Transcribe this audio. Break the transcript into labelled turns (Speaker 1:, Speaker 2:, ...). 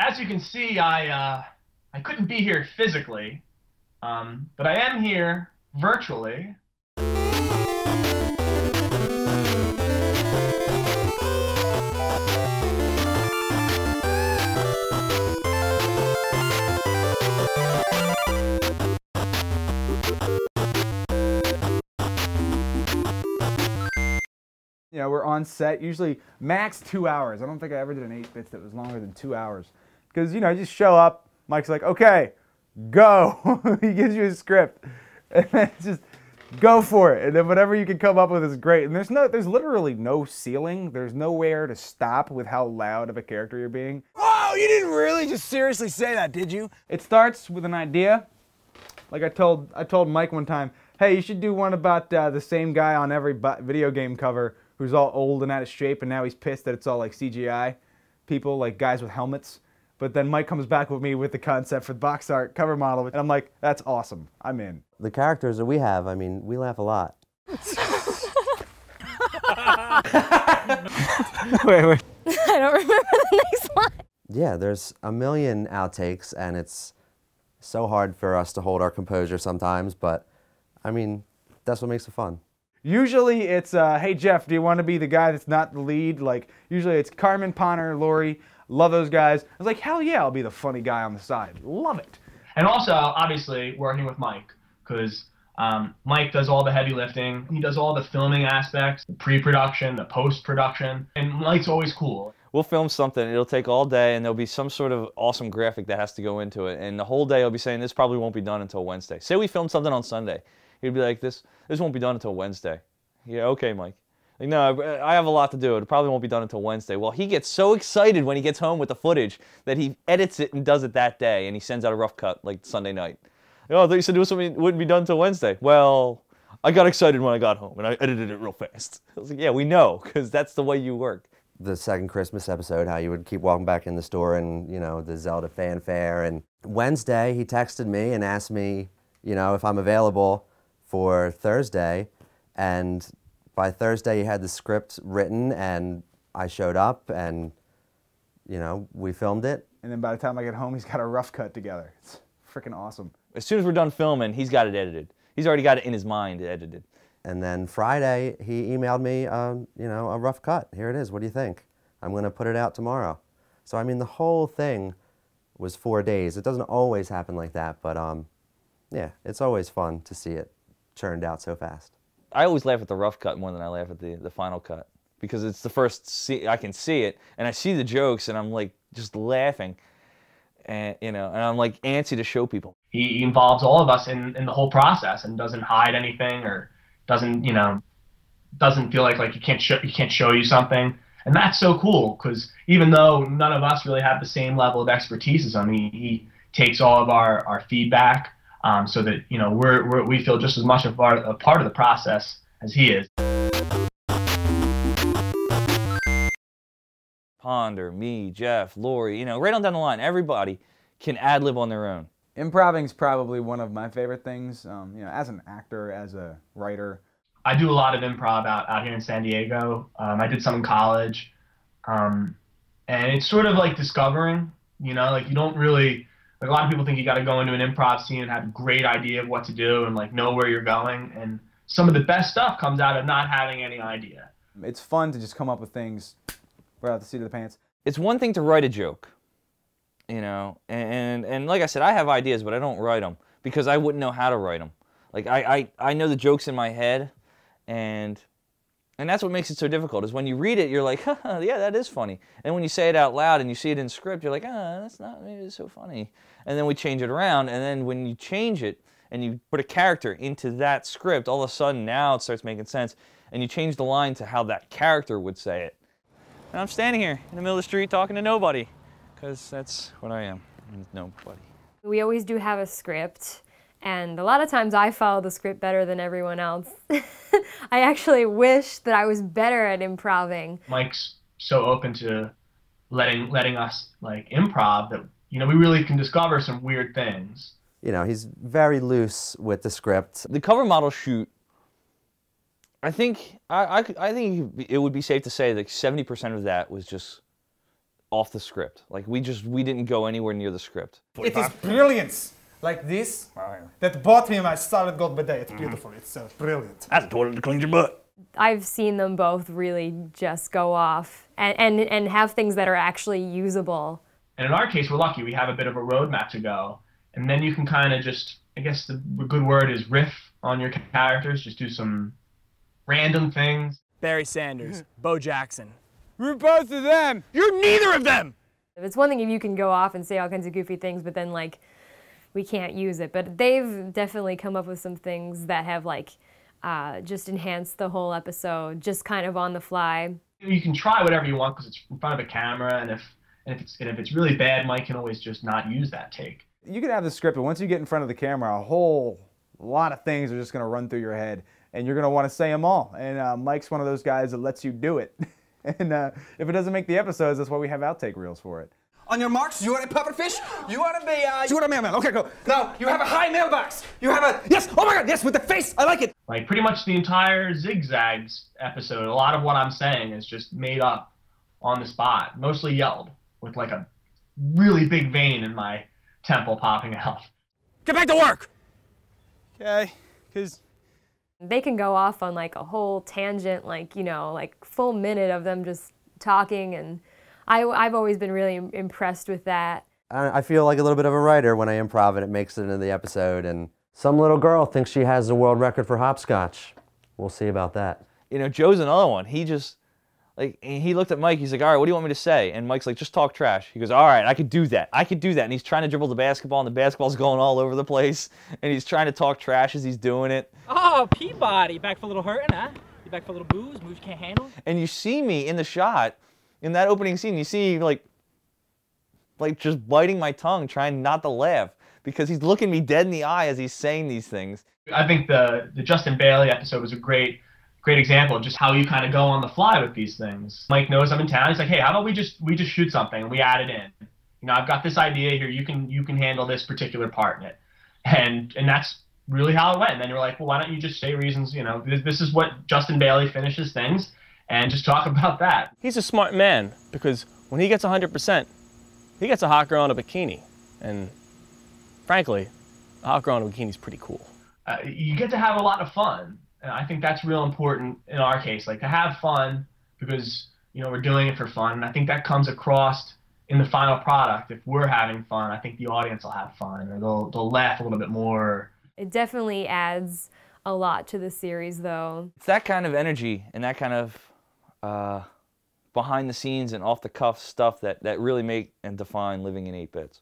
Speaker 1: as you can see, I couldn't be here physically, but I am here virtually.
Speaker 2: You know, we're on set, usually max 2 hours. I don't think I ever did an 8-bits that was longer than 2 hours. Because, you know, you just show up, Mike's like, okay, go. He gives you a script. And then just go for it. And then whatever you can come up with is great. And there's literally no ceiling. There's nowhere to stop with how loud of a character you're being.
Speaker 3: Oh, you didn't really just seriously say that, did you?
Speaker 2: It starts with an idea. Like I told Mike one time, hey, you should do one about the same guy on every video game cover who's all old and out of shape, and now he's pissed that it's all like CGI people, like guys with helmets. But then Mike comes back with me with the concept for the box art cover model, and I'm like, that's awesome. I'm in.
Speaker 4: The characters that we have, I mean, we laugh a lot.
Speaker 3: Wait.
Speaker 5: I don't remember the next line.
Speaker 4: Yeah, there's a million outtakes, and it's so hard for us to hold our composure sometimes, but I mean, that's what makes it fun.
Speaker 2: Usually it's, hey Jeff, do you want to be the guy that's not the lead? Like, usually it's Carmen, Ponner, Lori, love those guys. I was like, hell yeah, I'll be the funny guy on the side. Love it.
Speaker 1: And also, obviously, working with Mike, because Mike does all the heavy lifting. He does all the filming aspects, the pre-production, the post-production, and Mike's always cool.
Speaker 6: We'll film something, it'll take all day, and there'll be some sort of awesome graphic that has to go into it, and the whole day I'll be saying, this probably won't be done until Wednesday. Say we filmed something on Sunday. He'd be like, this won't be done until Wednesday. Yeah, okay, Mike. Like, no, I have a lot to do. It probably won't be done until Wednesday. Well, he gets so excited when he gets home with the footage that he edits it and does it that day, and he sends out a rough cut, like, Sunday night. Oh, I thought you said it wouldn't be done until Wednesday. Well, I got excited when I got home, and I edited it real fast. I was like, yeah, we know, because that's the way you work.
Speaker 4: The second Christmas episode, how you would keep walking back in the store and, you know, the Zelda fanfare. And Wednesday, he texted me and asked me, you know, if I'm available for Thursday. And by Thursday, he had the script written, and I showed up, and, you know, we filmed it.
Speaker 2: And then by the time I get home, he's got a rough cut together. It's freaking awesome.
Speaker 6: As soon as we're done filming, he's got it edited. He's already got it in his mind edited.
Speaker 4: And then Friday, he emailed me, you know, a rough cut. Here it is. What do you think? I'm going to put it out tomorrow. So, I mean, the whole thing was 4 days. It doesn't always happen like that, but, yeah, it's always fun to see it churned out so fast.
Speaker 6: I always laugh at the rough cut more than I laugh at the final cut, because it's the first I can see it, and I see the jokes, and I'm, like, just laughing, and, you know, and I'm, like, antsy to show people.
Speaker 1: He involves all of us in the whole process and doesn't hide anything, or doesn't, you know, doesn't feel like he can't show you something. And that's so cool, because even though none of us really have the same level of expertise as him, he takes all of our feedback, so that, you know, we feel just as much a part of the process as he is.
Speaker 6: Ponder, me, Jeff, Lori, you know, right on down the line, everybody can ad-lib on their own.
Speaker 2: Improving is probably one of my favorite things, you know, as an actor, as a writer.
Speaker 1: I do a lot of improv out here in San Diego. I did some in college, and it's sort of like discovering, you know, like you don't really, like a lot of people think you got to go into an improv scene and have a great idea of what to do and like know where you're going, and some of the best stuff comes out of not having any idea.
Speaker 2: It's fun to just come up with things right out the seat of the pants.
Speaker 6: It's one thing to write a joke, you know, and like I said, I have ideas, but I don't write them because I wouldn't know how to write them. Like I know the jokes in my head, and that's what makes it so difficult, is when you read it, you're like, haha, yeah, that is funny. And when you say it out loud and you see it in script, you're like, that's not, maybe it's so funny. And then we change it around, and then when you change it and you put a character into that script, all of a sudden now it starts making sense, and you change the line to how that character would say it. And I'm standing here in the middle of the street talking to nobody, because that's what I am, nobody.
Speaker 5: We always do have a script, and a lot of times I follow the script better than everyone else. I actually wish that I was better at improving.
Speaker 1: Mike's so open to letting us like improv that, you know, we really can discover some weird things.
Speaker 4: You know, he's very loose with the script.
Speaker 6: The cover model shoot, I think it would be safe to say that 70% of that was just off the script. Like we didn't go anywhere near the script.
Speaker 3: It is brilliance. Like this, that bought me my solid gold bidet. It's beautiful. It's brilliant.
Speaker 7: That's a toilet to clean your butt.
Speaker 5: I've seen them both really just go off and have things that are actually usable.
Speaker 1: And in our case, we're lucky. We have a bit of a roadmap to go. And then you can kind of just, I guess the good word is riff on your characters. Just do some random things.
Speaker 8: Barry Sanders, Bo Jackson.
Speaker 3: We're both of them.
Speaker 7: You're neither of them!
Speaker 5: It's one thing if you can go off and say all kinds of goofy things, but then like we can't use it. But they've definitely come up with some things that have like just enhanced the whole episode, just kind of on the fly.
Speaker 1: You can try whatever you want because it's in front of a camera, and if it's really bad, Mike can always just not use that take.
Speaker 2: You can have the script, but once you get in front of the camera, a whole lot of things are just going to run through your head, and you're going to want to say them all. And Mike's one of those guys that lets you do it. And if it doesn't make the episodes, that's why we have outtake reels for it.
Speaker 3: On your marks, you want a pufferfish? You want to be, you want a mailman. Okay, go. Now, you have a high mailbox. You have a, yes, oh my God, yes, with the face. I like it.
Speaker 1: Like pretty much the entire Zigzags episode, a lot of what I'm saying is just made up on the spot, mostly yelled, with like a really big vein in my temple popping out.
Speaker 7: Get back to work!
Speaker 3: Okay, because
Speaker 5: They can go off on like a whole tangent, like, you know, like full minute of them just talking, and I've always been really impressed with that.
Speaker 4: I feel like a little bit of a writer when I improv and it makes it into the episode, and some little girl thinks she has the world record for hopscotch. We'll see about that.
Speaker 6: You know, Joe's another one. He just, like, he looked at Mike, he's like, all right, what do you want me to say? And Mike's like, just talk trash. He goes, all right, I could do that. I could do that. And he's trying to dribble the basketball, and the basketball's going all over the place. And he's trying to talk trash as he's doing it.
Speaker 9: Oh, Peabody, back for a little hurting, huh? You back for a little booze you can't handle?
Speaker 6: And you see me in the shot, in that opening scene, you see like just biting my tongue, trying not to laugh, because he's looking me dead in the eye as he's saying these things.
Speaker 1: I think the Justin Bailey episode was a great example of just how you kind of go on the fly with these things. Mike knows I'm in town. He's like, hey, how about we just shoot something and we add it in. You know, I've got this idea here. You can handle this particular part in it, and that's really how it went. And then you're like, well, why don't you just say reasons? You know, this is what Justin Bailey finishes things, and just talk about that.
Speaker 10: He's a smart man, because when he gets 100%, he gets a hot girl in a bikini. And frankly, a hot girl in a bikini is pretty cool.
Speaker 1: You get to have a lot of fun. And I think that's real important in our case, like to have fun, because, you know, we're doing it for fun. And I think that comes across in the final product. If we're having fun, I think the audience will have fun, or they'll laugh a little bit more.
Speaker 5: It definitely adds a lot to the series, though.
Speaker 6: It's that kind of energy and that kind of behind the scenes and off the cuff stuff that really make and define living in 8 bits.